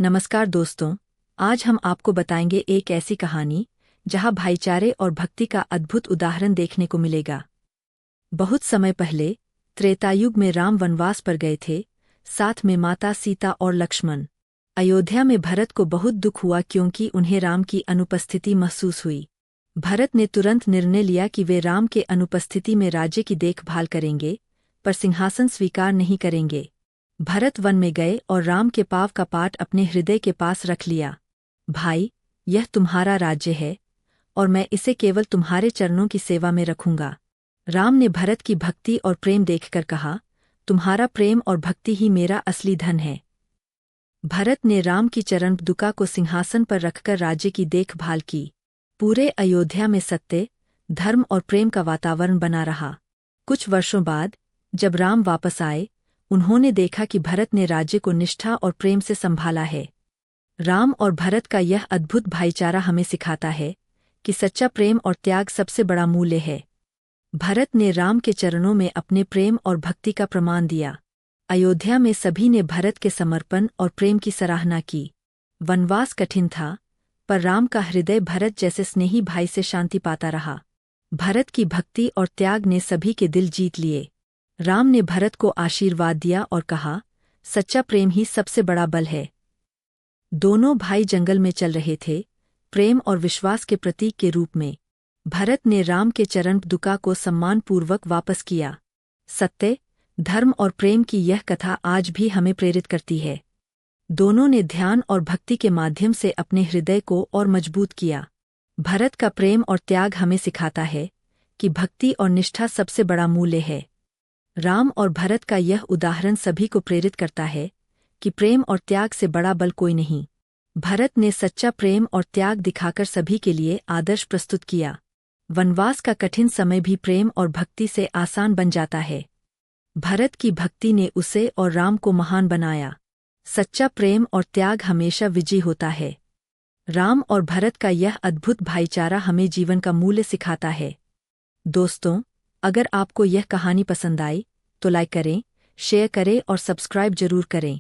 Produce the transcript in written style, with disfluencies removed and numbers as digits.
नमस्कार दोस्तों, आज हम आपको बताएंगे एक ऐसी कहानी जहां भाईचारे और भक्ति का अद्भुत उदाहरण देखने को मिलेगा। बहुत समय पहले त्रेतायुग में राम वनवास पर गए थे, साथ में माता सीता और लक्ष्मण। अयोध्या में भरत को बहुत दुख हुआ क्योंकि उन्हें राम की अनुपस्थिति महसूस हुई। भरत ने तुरंत निर्णय लिया कि वे राम के अनुपस्थिति में राज्य की देखभाल करेंगे, पर सिंहासन स्वीकार नहीं करेंगे। भरत वन में गए और राम के पाव का पाट अपने हृदय के पास रख लिया। भाई, यह तुम्हारा राज्य है और मैं इसे केवल तुम्हारे चरणों की सेवा में रखूंगा। राम ने भरत की भक्ति और प्रेम देखकर कहा, तुम्हारा प्रेम और भक्ति ही मेरा असली धन है। भरत ने राम की चरण दुका को सिंहासन पर रखकर राज्य की देखभाल की। पूरे अयोध्या में सत्य, धर्म और प्रेम का वातावरण बना रहा। कुछ वर्षों बाद जब राम वापस आए, उन्होंने देखा कि भरत ने राज्य को निष्ठा और प्रेम से संभाला है। राम और भरत का यह अद्भुत भाईचारा हमें सिखाता है कि सच्चा प्रेम और त्याग सबसे बड़ा मूल्य है। भरत ने राम के चरणों में अपने प्रेम और भक्ति का प्रमाण दिया। अयोध्या में सभी ने भरत के समर्पण और प्रेम की सराहना की। वनवास कठिन था, पर राम का हृदय भरत जैसे स्नेही भाई से शांति पाता रहा। भरत की भक्ति और त्याग ने सभी के दिल जीत लिए। राम ने भरत को आशीर्वाद दिया और कहा, सच्चा प्रेम ही सबसे बड़ा बल है। दोनों भाई जंगल में चल रहे थे, प्रेम और विश्वास के प्रतीक के रूप में। भरत ने राम के चरण दुका को सम्मानपूर्वक वापस किया। सत्य, धर्म और प्रेम की यह कथा आज भी हमें प्रेरित करती है। दोनों ने ध्यान और भक्ति के माध्यम से अपने हृदय को और मजबूत किया। भरत का प्रेम और त्याग हमें सिखाता है कि भक्ति और निष्ठा सबसे बड़ा मूल्य है। राम और भरत का यह उदाहरण सभी को प्रेरित करता है कि प्रेम और त्याग से बड़ा बल कोई नहीं। भरत ने सच्चा प्रेम और त्याग दिखाकर सभी के लिए आदर्श प्रस्तुत किया। वनवास का कठिन समय भी प्रेम और भक्ति से आसान बन जाता है। भरत की भक्ति ने उसे और राम को महान बनाया। सच्चा प्रेम और त्याग हमेशा विजयी होता है। राम और भरत का यह अद्भुत भाईचारा हमें जीवन का मूल्य सिखाता है। दोस्तों, अगर आपको यह कहानी पसंद आई तो लाइक करें, शेयर करें और सब्सक्राइब जरूर करें।